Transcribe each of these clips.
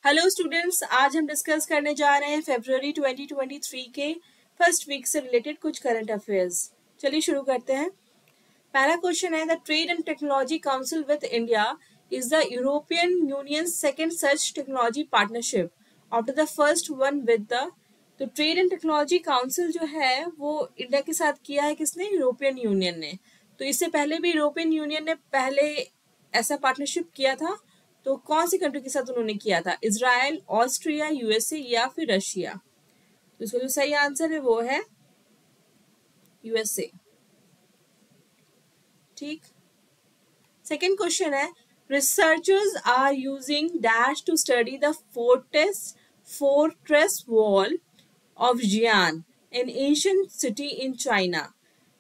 Hello students, आज हम discuss करने जा रहे हैं फरवरी 2023 के फर्स्ट वीक से रिलेटेड कुछ करंट अफेयर्स। चलिए शुरू करते हैं। पहला क्वेश्चन है, the trade and technology council with India is the European union second such technology partnership after the first one with the. तो ट्रेड एंड टेक्नोलॉजी काउंसिल जो है वो इंडिया के साथ किया है किसने? यूरोपियन यूनियन ने। तो इससे पहले भी यूरोपियन यूनियन ने पहले ऐसा पार्टनरशिप किया था। तो कौन सी कंट्री के साथ उन्होंने किया था? इजराइल, ऑस्ट्रिया, यूएसए या फिर रशिया? तो इसका जो सही आंसर है वो है यूएसए। ठीक। सेकेंड क्वेश्चन है, researchers are using dash to study the fortress wall of Xi'an an Asian city in China.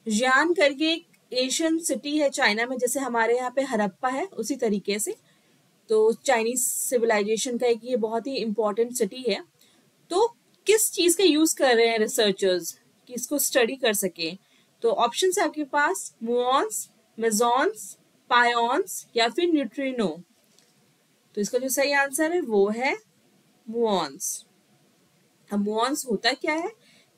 Xi'an करके एक एशियन सिटी है चाइना में, जैसे हमारे यहाँ पे हड़प्पा है उसी तरीके से। तो चाइनीज सिविलाइजेशन का एक ये बहुत ही इंपॉर्टेंट सिटी है। तो किस चीज का यूज कर रहे हैं रिसर्चर्स कि इसको स्टडी कर सके? तो ऑप्शन है आपके पास मुऑन्स, मेसॉन्स, पायोन्स या फिर न्यूट्रिनो। तो इसका जो सही आंसर है वो है मुऑन्स। अब मुऑन्स होता क्या है?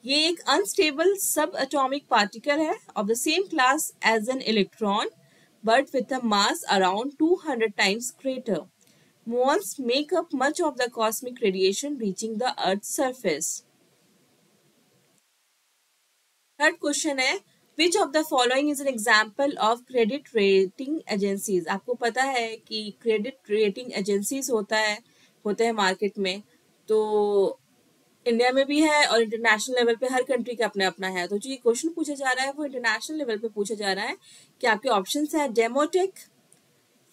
ये एक अनस्टेबल सब एटॉमिक पार्टिकल है of the same class as an electron but with a mass around 200 times greater. Muons make up much of the cosmic radiation reaching the Earth's surface. Third question है, which of the following is an example of credit rating agencies? आपको पता है कि credit rating agencies होते हैं market में। तो India में भी है और इंटरनेशनल लेवल पे हर कंट्री का अपना अपना है। तो जो ये क्वेश्चन पूछा जा रहा है वो इंटरनेशनल लेवल पे पूछा जा रहा है कि आपके ऑप्शंस है Demotech,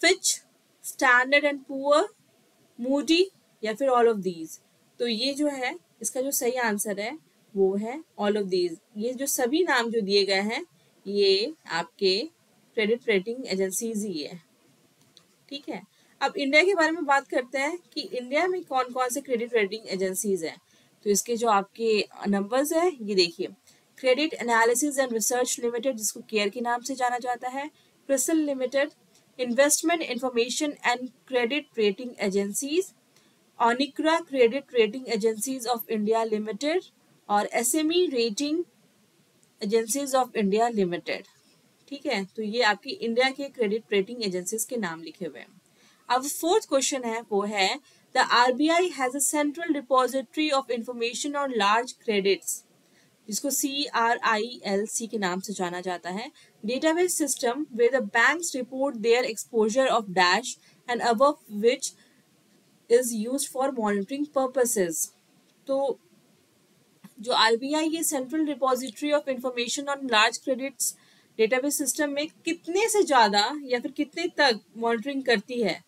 Fitch, Standard and Poor, Moody या फिर ऑल ऑफ दीज। तो ये जो है इसका जो सही आंसर है वो है ऑल ऑफ दीज। ये जो सभी नाम जो दिए गए हैं ये आपके क्रेडिट रेटिंग एजेंसीज ही है। ठीक है। अब इंडिया के बारे में बात करते हैं कि इंडिया में कौन कौन से क्रेडिट रेटिंग एजेंसीज हैं। तो इसके जो आपके नंबर्स है ये देखिए, credit analysis and research limited जिसको केयर के नाम से जाना जाता है, CRISIL limited, investment information and credit rating agencies, Onicra credit rating agencies of India limited और SME rating agencies of India limited. ठीक है। तो ये आपकी इंडिया के क्रेडिट रेटिंग एजेंसीज के नाम लिखे हुए हैं। अब फोर्थ क्वेश्चन है वो है, the RBI has a central depository of information on large credits जिसको CRILC के नाम से जाना जाता है, database system where the banks report their exposure of dash and above which is used for monitoring purposes. तो जो आरबीआई ये central depository of information on large credits database system में कितने से ज्यादा या फिर कितने तक मॉनिटरिंग करती है,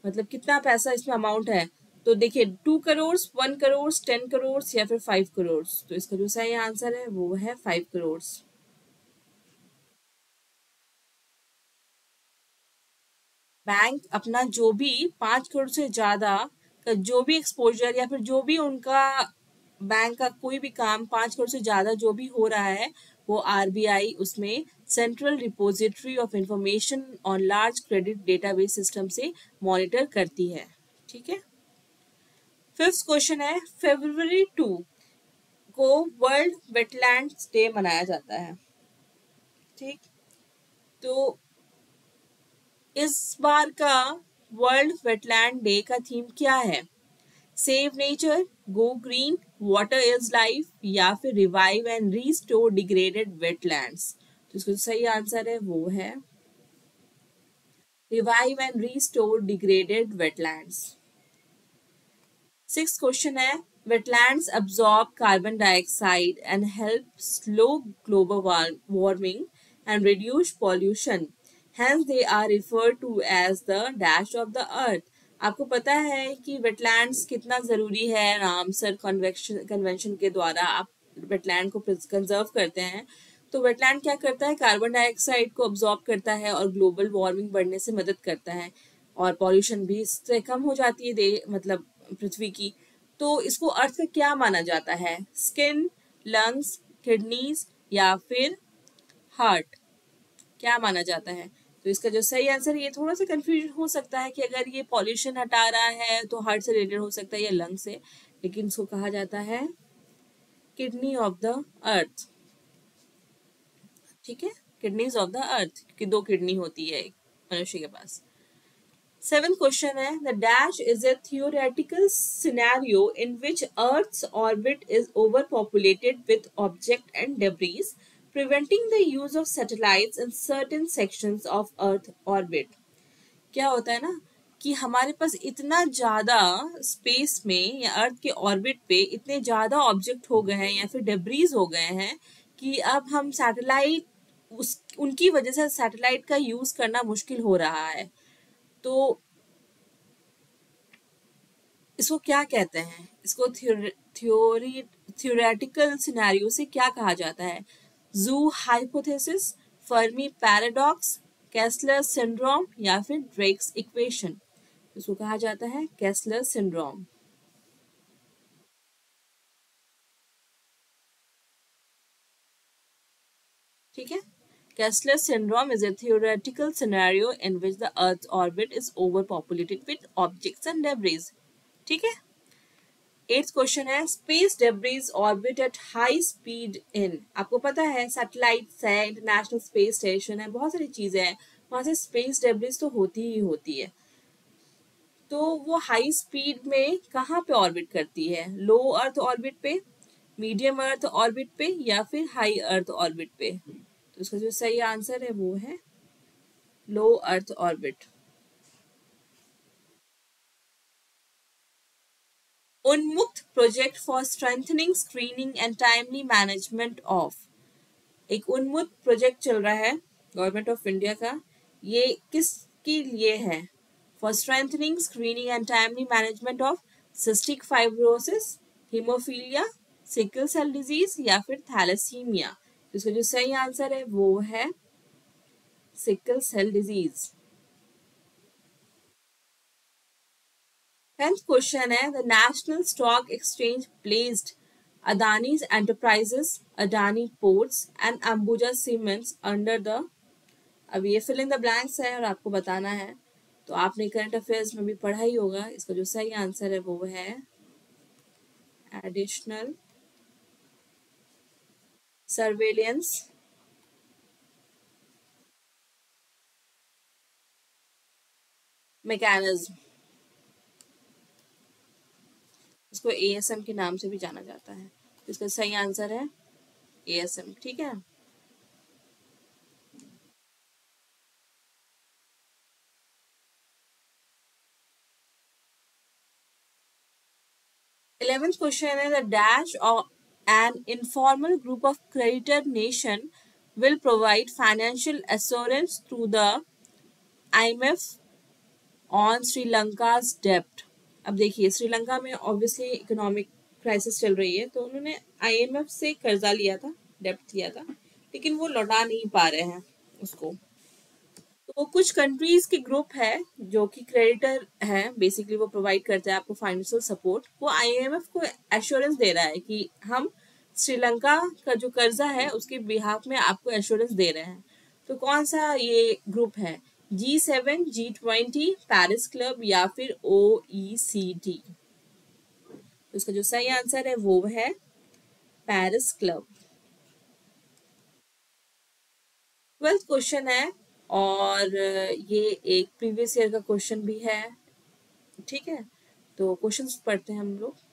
मतलब कितना पैसा इसमें अमाउंट है। तो देखिए 2 करोड़, 1 करोड़, 10 करोड़ या फिर 5 करोड़। तो इसका जो सही आंसर है वो है 5 करोड़। बैंक अपना जो भी 5 करोड़ से ज्यादा का जो भी एक्सपोजर या फिर जो भी उनका बैंक का कोई भी काम 5 करोड़ से ज्यादा जो भी हो रहा है वो आरबीआई उसमें central repository of information on large credit database system से मॉनिटर करती है। ठीक है। फिफ्थ क्वेश्चन है, फरवरी 2 को वर्ल्ड वेटलैंड्स डे मनाया जाता है। ठीक। तो इस बार का वर्ल्ड वेटलैंड डे का थीम क्या है? Save nature, go green, water is life या फिर revive and restore degraded wetlands. तो इसका सही आंसर है वो है revive and restore degraded wetlands. Sixth question है, wetlands absorb carbon dioxide and help slow global warming and reduce pollution, hence they are referred to as the dash of the earth। आपको पता है कि wetlands कितना जरूरी है। Ramsar convention के द्वारा आप वेटलैंड को कंजर्व करते हैं। तो वेटलैंड क्या करता है? कार्बन डाइऑक्साइड को अब्सॉर्ब करता है और ग्लोबल वार्मिंग बढ़ने से मदद करता है और पॉल्यूशन भी इससे कम हो जाती है मतलब पृथ्वी की। तो इसको अर्थ का क्या माना जाता है? स्किन, लंग्स, किडनीज या फिर हार्ट? क्या माना जाता है? तो इसका जो सही आंसर है, ये थोड़ा सा कंफ्यूजन हो सकता है कि अगर ये पॉल्यूशन हटा रहा है तो हार्ट से रिलेटेड हो सकता है या लंग से, लेकिन इसको कहा जाता है किडनी ऑफ द अर्थ। ठीक है, किडनीज ऑफ द अर्थ, क्योंकि 2 किडनी होती है एक मनुष्य के पास। 7th क्वेश्चन है, the dash is a theoretical scenario in which Earth's orbit is overpopulated with object and debris, preventing the use of satellites in certain sections of Earth orbit। क्या होता है ना कि हमारे पास इतना ज्यादा स्पेस में या अर्थ के ऑर्बिट पे इतने ज्यादा ऑब्जेक्ट हो गए हैं या फिर डेब्रीज हो गए हैं कि अब हम सैटेलाइट उस उनकी वजह से सैटेलाइट का यूज करना मुश्किल हो रहा है। तो इसको क्या कहते हैं, इसको थ्योरी थ्योरेटिकल सिनेरियो से क्या कहा जाता है? जू hypothesis, Fermi paradox, Kessler syndrome या फिर ड्रेक्स इक्वेशन। इसको कहा जाता है केस्लर सिंड्रोम। ठीक है, Kessler syndrome is a theoretical scenario in which the Earth's orbit is overpopulated with objects and debris। ठीक है, 8th क्वेश्चन है, space debris orbit at high speed in. आपको पता है सैटेलाइट्स है, इंटरनेशनल स्पेस स्टेशन है, बहुत सारी चीजें हैं, वहां से स्पेस डेब्रीज तो होती ही होती है। तो वो हाई स्पीड में कहाँ पे ऑर्बिट करती है? लो अर्थ ऑर्बिट पे, मीडियम अर्थ ऑर्बिट पे या फिर हाई अर्थ ऑर्बिट पे? तो इसका जो सही आंसर है वो है लो अर्थ ऑर्बिट। उन्मुक्त project for strengthening screening and timely management of. एक उन्मुक्त प्रोजेक्ट चल रहा है गवर्नमेंट ऑफ इंडिया का, ये किसके लिए है? For strengthening screening and timely management of cystic fibrosis, haemophilia, sickle cell disease या फिर थैलेसीमिया। इसका जो सही आंसर है वो है sickle cell disease. 10th question है, the National Stock Exchange placed Adani's Enterprises, Adani Ports and Ambuja Cements under the। अब ये फिल इन द ब्लैंक्स है और आपको बताना है, तो आपने करंट अफेयर्स में भी पढ़ा ही होगा। इसका जो सही आंसर है वो है एडिशनल सर्वेलियंस मैकेनिज्म। इसको एएसएम के नाम से भी जाना जाता है। इसका सही आंसर है एएसएम। ठीक है, इलेवेंथ क्वेश्चन है, द डैश और an informal group of creditor nation will provide financial assurance through the IMF on Sri Lanka's debt। अब देखिए, श्रीलंका में ऑब्वियसली इकोनॉमिक क्राइसिस चल रही है, तो उन्होंने आईएमएफ से कर्जा लिया था, डेब्ट लिया था, लेकिन वो लौटा नहीं पा रहे हैं उसको। तो कुछ कंट्रीज के ग्रुप है जो कि क्रेडिटर है, बेसिकली वो प्रोवाइड करता है आपको फाइनेंशियल सपोर्ट। वो आईएमएफ को एश्योरेंस दे रहा है कि हम श्रीलंका का जो कर्जा है उसके बिहाफ में आपको एश्योरेंस दे रहे हैं। तो कौन सा ये ग्रुप है? G7, G20, पेरिस क्लब या फिर OECD? तो इसका जो सही आंसर है वो है पेरिस क्लब। 12th क्वेश्चन है और ये एक प्रीवियस ईयर का क्वेश्चन भी है। ठीक है, तो क्वेश्चंस पढ़ते हैं हम लोग।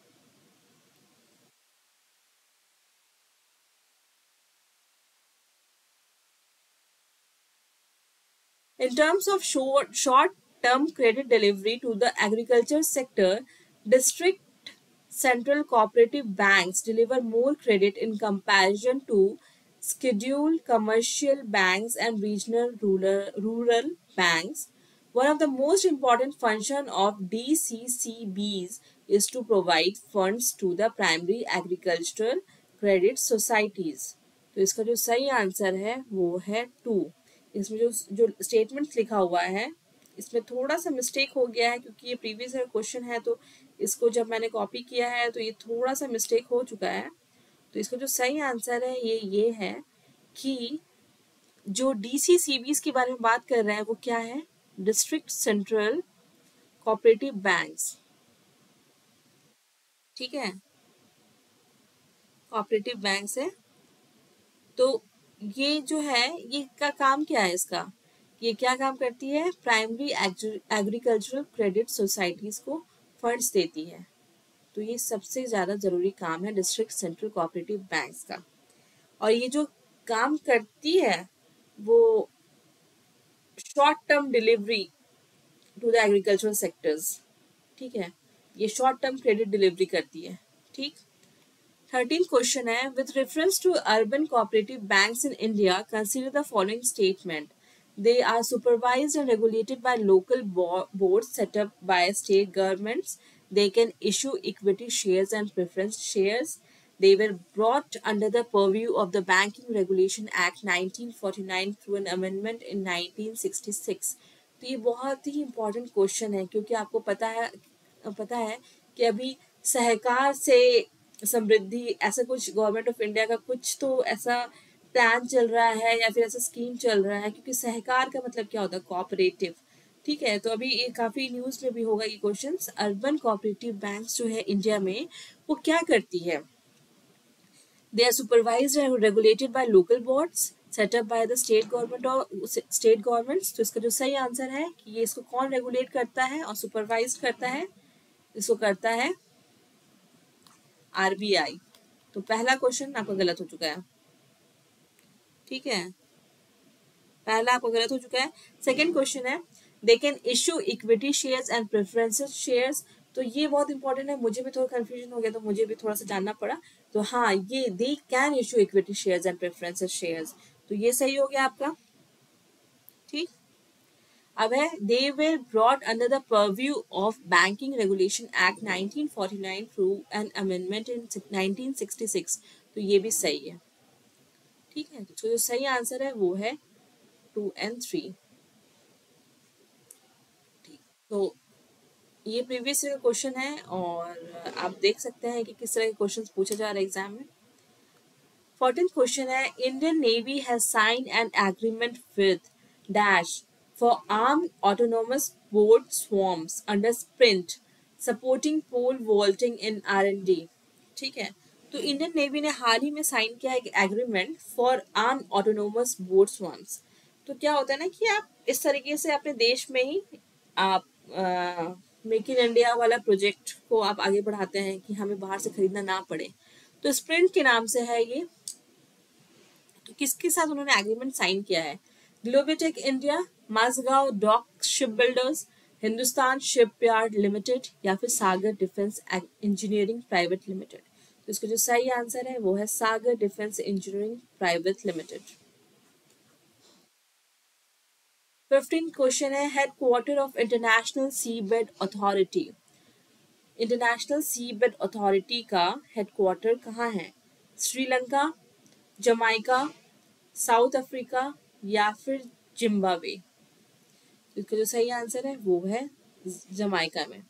In terms of short-term credit delivery to the agriculture sector, district central cooperative banks deliver more credit in comparison to scheduled commercial banks and regional rural banks. One of the most important functions of DCCBs is to provide funds to the primary agricultural credit societies। तो इसका जो सही answer है वो है 2। इसमें जो जो स्टेटमेंट लिखा हुआ है इसमें थोड़ा सा मिस्टेक हो गया है, क्योंकि ये प्रीवियस ईयर क्वेश्चन है, तो इसको जब मैंने कॉपी किया है तो ये थोड़ा सा मिस्टेक हो चुका है। तो इसका जो सही आंसर है ये है कि जो DCCBs के बारे में बात कर रहे हैं वो क्या है? डिस्ट्रिक्ट सेंट्रल कोऑपरेटिव बैंक्स, ठीक है, कोऑपरेटिव बैंक्स है। तो ये जो है, ये का काम क्या है इसका? ये क्या काम करती है? प्राइमरी एग्रीकल्चरल क्रेडिट सोसाइटीज को फंड्स देती है। तो ये सबसे ज़्यादा ज़रूरी काम है डिस्ट्रिक्ट सेंट्रल कोऑपरेटिव बैंक्स का। और ये जो काम करती है वो short term delivery to the agricultural sectors, ठीक है, ये शॉर्ट टर्म क्रेडिट डिलीवरी करती है, ठीक। 13 क्वेश्चन है, with reference to urban cooperative banks in India consider the following statement, they are supervised and regulated by local boards set up by state governments. They can issue equity shares and preference shares. They were brought under the purview of the Banking Regulation Act 1949 through an amendment in 1966. तो ये बहुत ही important question है, क्योंकि आपको पता है कि अभी सहकार से समृद्धि ऐसा कुछ गवर्नमेंट ऑफ इंडिया का कुछ तो ऐसा प्लान चल रहा है या फिर ऐसा स्कीम चल रहा है, क्योंकि सहकार का मतलब क्या होता है? कोऑपरेटिव, ठीक है। तो अभी ये काफ़ी न्यूज़ में भी होगा ये क्वेश्चंस। अर्बन कोऑपरेटिव बैंक्स जो है इंडिया में वो क्या करती है? They are supervised and regulated by local boards set up by the state government और स्टेट गवर्नमेंट्स। तो इसका जो सही आंसर है कि ये इसको कौन रेगुलेट करता है और सुपरवाइज करता है? इसको करता है RBI। तो पहला क्वेश्चन आपका गलत हो चुका है, ठीक है, पहला आपका गलत हो चुका है। सेकंड क्वेश्चन है, दे can issue equity shares and preferences shares. तो ये बहुत इंपॉर्टेंट है, मुझे भी थोड़ा कंफ्यूजन हो गया तो मुझे भी थोड़ा सा जानना पड़ा। तो हाँ, ये they can issue equity shares and preferences shares, तो ये सही हो गया आपका, ठीक। अब है, they were brought under the purview of Banking Regulation Act 1949 through an amendment in 1966। तो ये भी सही है, ठीक है। तो जो सही आंसर है वो है 2 and 3, ठीक। तो ये प्रीवियस ईयर का क्वेश्चन है और आप देख सकते हैं कि किस तरह के क्वेश्चंस पूछे जा रहे हैं एग्जाम में। 14th क्वेश्चन है, Indian Navy has sign an agreement with dash for armed autonomous boat swarms under sprint supporting pole vaulting in R&D, ठीक है। तो इंडियन नेवी ने हाल ही में साइन किया एक agreement for armed autonomous boat swarms. तो क्या होता है ना कि आप इस तरीके से अपने देश में ही आप मेक इन इंडिया वाला प्रोजेक्ट को आप आगे बढ़ाते हैं कि हमें बाहर से खरीदना ना पड़े। तो स्प्रिंट के नाम से है ये। तो किसके साथ उन्होंने एग्रीमेंट साइन किया है? Globetech India, Mazagon Dock Ship Builders, Hindustan Shipyard Limited या फिर Sagar Defence Engineering Private Limited. तो इसका जो सही आंसर है वो है Sagar Defence Engineering Private Limited. 15th question है, headquarter of International seabed Authority. International seabed Authority का हेडक्वार्टर कहाँ है? श्रीलंका, जमाइका, साउथ अफ्रीका या फिर जिम्बाब्वे। इसका जो सही आंसर है वो है जमाइका में।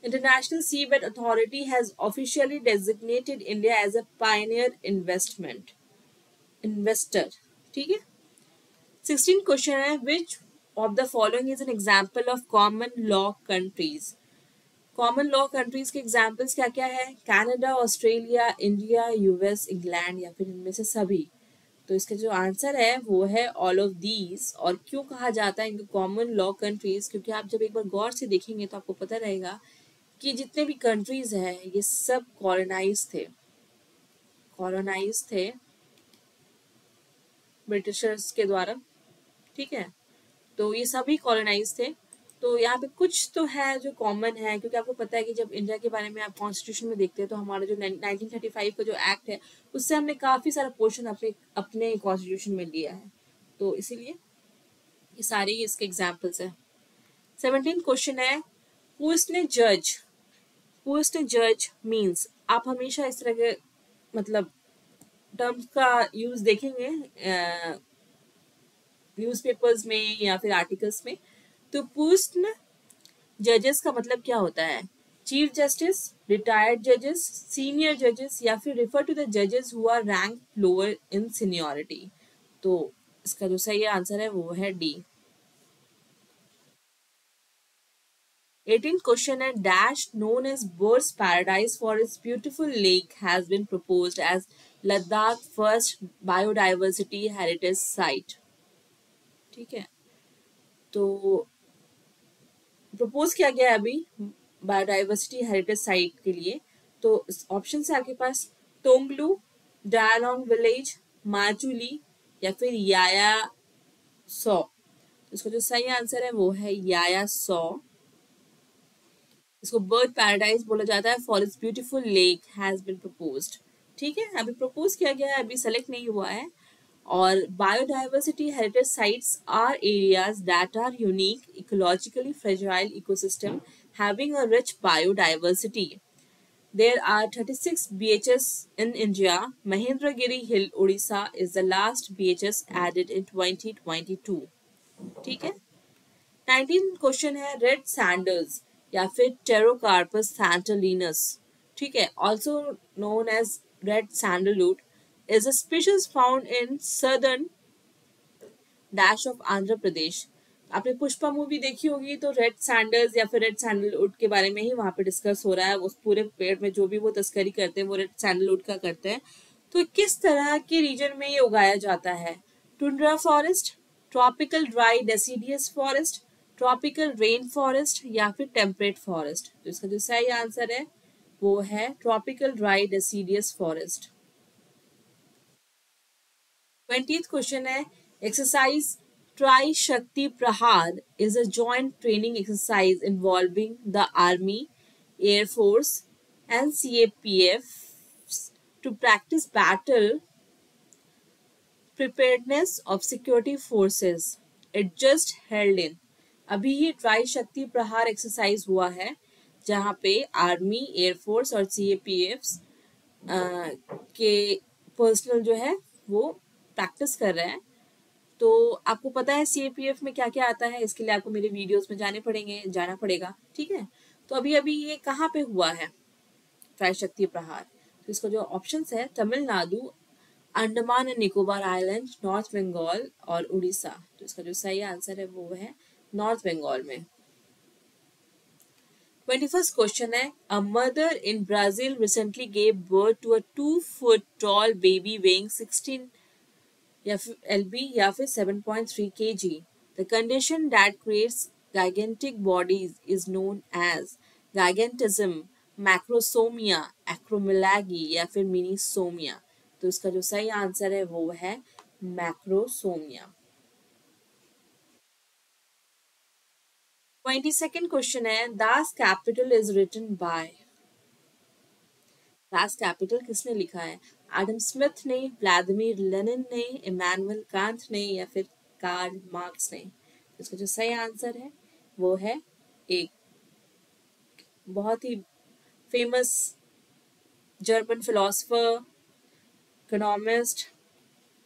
International seabed authority has officially designated India as a pioneer investor, ठीक है। 16th क्वेश्चन है, which of the following is an example of common law countries. Common law countries के एग्जाम्पल्स क्या क्या है? Canada, Australia, India, US, England या फिर इनमें से सभी। तो इसका जो आंसर है वो है ऑल ऑफ दीज। और क्यों कहा जाता है इनको कॉमन लॉ कंट्रीज? क्योंकि आप जब एक बार गौर से देखेंगे तो आपको पता रहेगा कि जितने भी कंट्रीज हैं ये सब कॉलोनाइज थे ब्रिटिशर्स के द्वारा, ठीक है। तो ये सभी कॉलोनाइज थे। तो यहाँ पे कुछ तो है जो कॉमन है, क्योंकि आपको पता है कि जब इंडिया के बारे में आप कॉन्स्टिट्यूशन में देखते हैं तो हमारा जो 1935 का जो एक्ट है उससे हमने काफ़ी सारा पोर्शन अपने कॉन्स्टिट्यूशन में लिया है। तो इसीलिए ये सारे ही इसके एग्जाम्पल्स हैं। 17th क्वेश्चन है, हु इज द जज मीन्स। आप हमेशा इस तरह के मतलब टर्म्स का यूज देखेंगे न्यूज़पेपर्स में या फिर आर्टिकल्स में। तो पोस्ट जजेस का मतलब क्या होता है? चीफ जस्टिस, रिटायर्ड जजेस, सीनियर जजेस या फिर रिफर टू द जजेस who are rank lower in seniority. तो इसका जो सही आंसर है वो है डी। 18th question है dash known as Bird's Paradise for its beautiful lake has been proposed as Ladakh first biodiversity heritage site। ठीक है, तो प्रपोज किया गया है अभी बायोडाइवर्सिटी हेरिटेज साइट के लिए। तो ऑप्शन है आपके पास तोंगलू, डायलोंग विलेज, माजुली या फिर याया सौ। इसका जो सही आंसर है वो है याया सौ। इसको बर्ड पैराडाइज बोला जाता है for its beautiful lake has been proposed. ठीक है, अभी प्रपोज किया गया है, अभी सेलेक्ट नहीं हुआ है। और biodiversity heritage sites are areas that are unique ecologically fragile ecosystem having a rich biodiversity. There are 36 BHS in India. Mahendragiri Hill, Odisha is the last BHS added in 2022। ठीक है, 19 क्वेश्चन है red sandals या फिर Pterocarpus santalinus, ठीक है, also known as red sandalwood, is a species found in southern dash of Andhra Pradesh. आपने Pushpa movie देखी होगी, तो रेड सैंडल्स या फिर रेड सैंडलवुड के बारे में ही वहां पे डिस्कस हो रहा है। उस पूरे पेड़ में जो भी वो तस्करी करते हैं वो रेड सैंडलवुड का करते हैं। तो किस तरह के रीजन में ये उगाया जाता है? Tundra forest, tropical dry deciduous forest, tropical rain forest या फिर टेम्परेट फॉरेस्ट। तो इसका जो सही आंसर है वो है tropical dry deciduous forest. 20th question है exercise Tri Shakti Prahar is a joint training exercise involving the army, air force and CAPF to practise battle preparedness of security forces. It just held in. अभी ये try Shakti प्रहार exercise हुआ है जहाँ पे army, air force और CAPF के पर्सनल जो है वो प्रैक्टिस कर रहे हैं। तो आपको पता है CAPF में क्या क्या आता है, इसके लिए आपको मेरे वीडियोस में जाना पड़ेगा। ठीक है, तो अभी अभी ये कहाँ पे हुआ है ट्राई शक्ति प्रहार? तो इसका जो ऑप्शन है Tamil Nadu, Andaman and Nicobar island, north Bengal और उड़ीसा। तो इसका जो सही आंसर है वो है नॉर्थ बंगाल में। 21st क्वेश्चन है a mother in Brazil recently gave birth to a 2 foot tall baby weighing 16 या फिर LB या फिर 7.3 kg। The condition that creates gigantic bodies is known as gigantism, macrosomia, acromegaly या फिर minisomia। तो इसका जो सही आंसर है वो है मैक्रोसोमिया। 22nd क्वेश्चन है Das Kapital is written by. Das Kapital किसने लिखा है? एडम स्मिथ ने, व्लादिमीर लेनिन ने, इमैनुअल कांट ने या फिर कार्ल मार्क्स ने। इसका जो सही आंसर है वो है एक बहुत ही फेमस जर्मन फिलोसोफर, इकोनॉमिस्ट,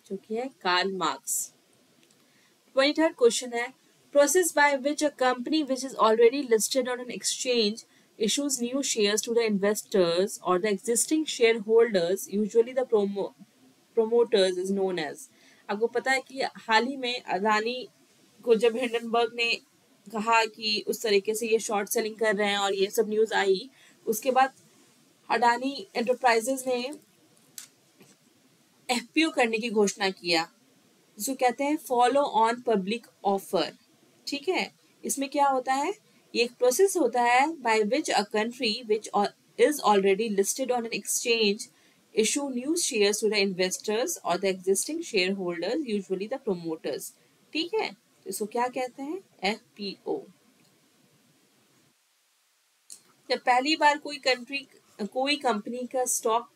जो कि है कार्ल मार्क्स। 23rd क्वेश्चन है process by which a company which is already listed on an exchange issues new shares to the investors or the existing shareholders, usually the promoters is known as। आपको पता है कि हाल ही में अदानी को जब Hindenburg ने कहा कि उस तरीके से ये शॉर्ट सेलिंग कर रहे हैं और ये सब न्यूज आई, उसके बाद अडानी एंटरप्राइजेज ने FPO करने की घोषणा किया, जिसको कहते हैं फॉलो ऑन पब्लिक ऑफर। ठीक है, इसमें क्या होता है, ये एक प्रोसेस होता है by which a country which is already listed on an exchange issue new shares to the investors और the existing share holders, usually the promoters. ठीक है, तो इसको क्या कहते हैं? FPO। जब पहली बार कोई कंपनी का स्टॉक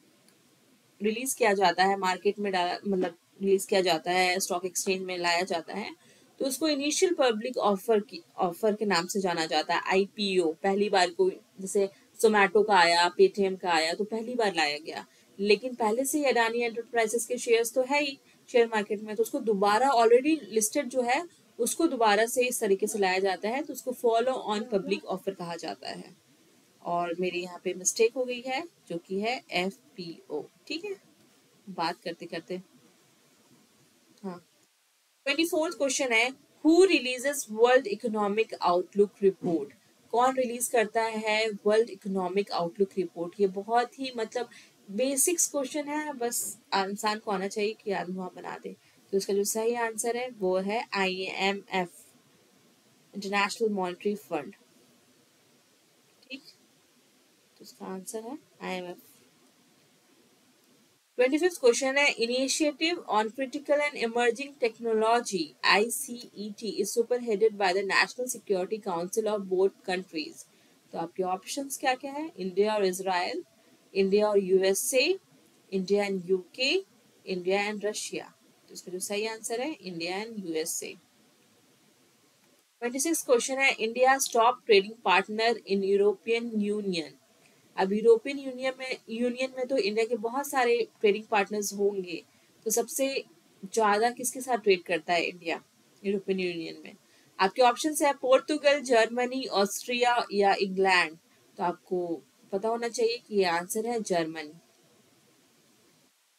रिलीज किया जाता है, मार्केट में डाला मतलब रिलीज किया जाता है, स्टॉक एक्सचेंज में लाया जाता है, तो उसको इनिशियल पब्लिक ऑफर के नाम से जाना जाता है, IPO। पहली बार कोई जैसे जोमैटो का आया, पेटीएम का आया, तो पहली बार लाया गया। लेकिन पहले से ही अडानी एंटरप्राइजेस के शेयर्स तो है ही शेयर मार्केट में, तो उसको दोबारा ऑलरेडी लिस्टेड जो है उसको दोबारा से इस तरीके से लाया जाता है, तो उसको फॉलो ऑन पब्लिक ऑफर कहा जाता है। और मेरी यहाँ पे मिस्टेक हो गई है जो कि है FPO। ठीक है, बात करते करते हाँ 24th क्वेश्चन है, who releases world economic outlook report? कौन रिलीज करता है वर्ल्ड इकोनॉमिक आउटलुक रिपोर्ट? ये बहुत ही मतलब बेसिक्स क्वेश्चन है, बस इंसान को आना चाहिए कि आदमी वहां बना दे। तो इसका जो सही आंसर है वो है IMF, इंटरनेशनल मॉनेटरी फंड। ठीक, तो इसका आंसर है IMF। 25th क्वेश्चन है, initiative on critical and emerging technology ICET is super headed by the national security council of both countries. तो आपके ऑप्शंस क्या क्या है? इंडिया और इजराइल, इंडिया और USA, India and UK, India and Russia. तो इसका जो सही आंसर है इंडिया एंड USA। 26 क्वेश्चन है, India top trading partner in European union. अब यूरोपियन यूनियन में तो इंडिया के बहुत सारे ट्रेडिंग पार्टनर्स होंगे, तो सबसे ज्यादा किसके साथ ट्रेड करता है इंडिया यूरोपियन यूनियन में? आपके ऑप्शन है पोर्तुगल, जर्मनी, ऑस्ट्रिया या इंग्लैंड। तो आपको पता होना चाहिए कि ये आंसर है जर्मनी।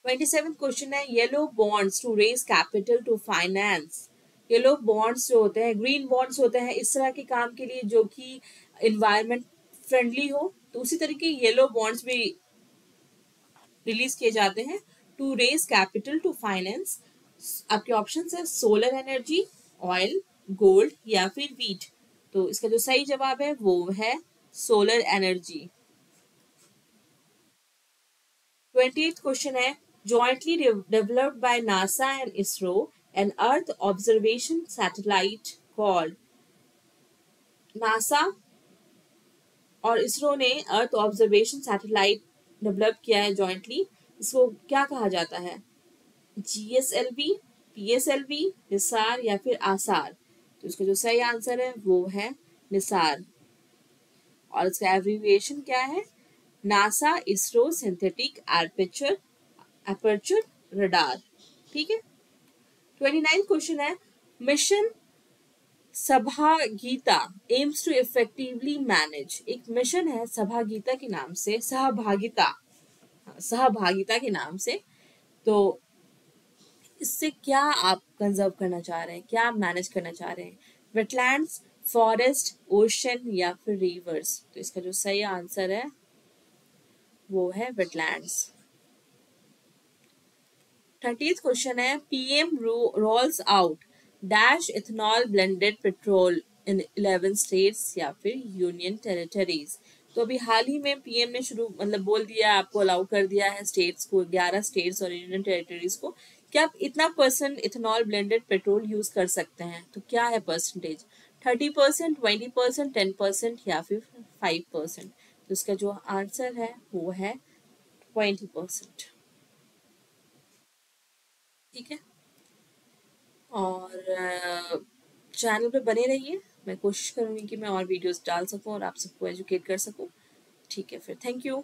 27 क्वेश्चन है, yellow bonds to raise capital to finance. Yellow bonds जो होते हैं, ग्रीन बॉन्ड्स होते हैं इस तरह के काम के लिए जो कि इन्वायरमेंट फ्रेंडली हो, तो उसी तरीके येलो बॉन्ड्स भी रिलीज किए जाते हैं to raise capital to finance. आपके ऑप्शन है सोलर एनर्जी, ऑयल, गोल्ड या फिर वीट। तो इसका जो सही जवाब है वो है सोलर एनर्जी। 28th क्वेश्चन है, jointly developed by NASA and ISRO, an Earth observation satellite called। NASA और इसरो ने अर्थ ऑब्जर्वेशन सैटेलाइट डेवलप किया है जॉइंटली, इसको क्या कहा जाता है? GSLV, PSLV, निसार या फिर आसार। तो इसका जो सही आंसर है वो है निसार, और इसका एब्रीविएशन क्या है? NASA ISRO synthetic aperture aperture radar. ठीक है। 29 क्वेश्चन है, मिशन सहभागिता एम्स टू इफेक्टिवली मैनेज। एक मिशन है सहभागिता के नाम से, सहभागिता के नाम से। तो इससे क्या आप कंजर्व करना चाह रहे हैं, क्या आप मैनेज करना चाह रहे हैं? वेटलैंड्स, फॉरेस्ट, ओशन या फिर रिवर्स। तो इसका जो सही आंसर है वो है वेटलैंड्स। 30th क्वेश्चन है, PM roles out dash ethanol blended petrol इन 11 स्टेट्स या फिर यूनियन टेरिटरीज। तो अभी हाल ही में PM ने शुरू मतलब बोल दिया, आपको अलाउ कर दिया है स्टेट्स को, 11 स्टेट्स और यूनियन टेरिटरीज को, कि आप इतना percent ethanol blended petrol use कर सकते हैं। तो क्या है परसेंटेज? 30%, 20%, 10% या फिर 5%। तो इसका जो आंसर है वो है 20%। ठीक है। और चैनल पे बने रहिए, मैं कोशिश करूँगी कि मैं और वीडियोस डाल सकूँ और आप सबको एजुकेट कर सकूँ। ठीक है, फिर थैंक यू।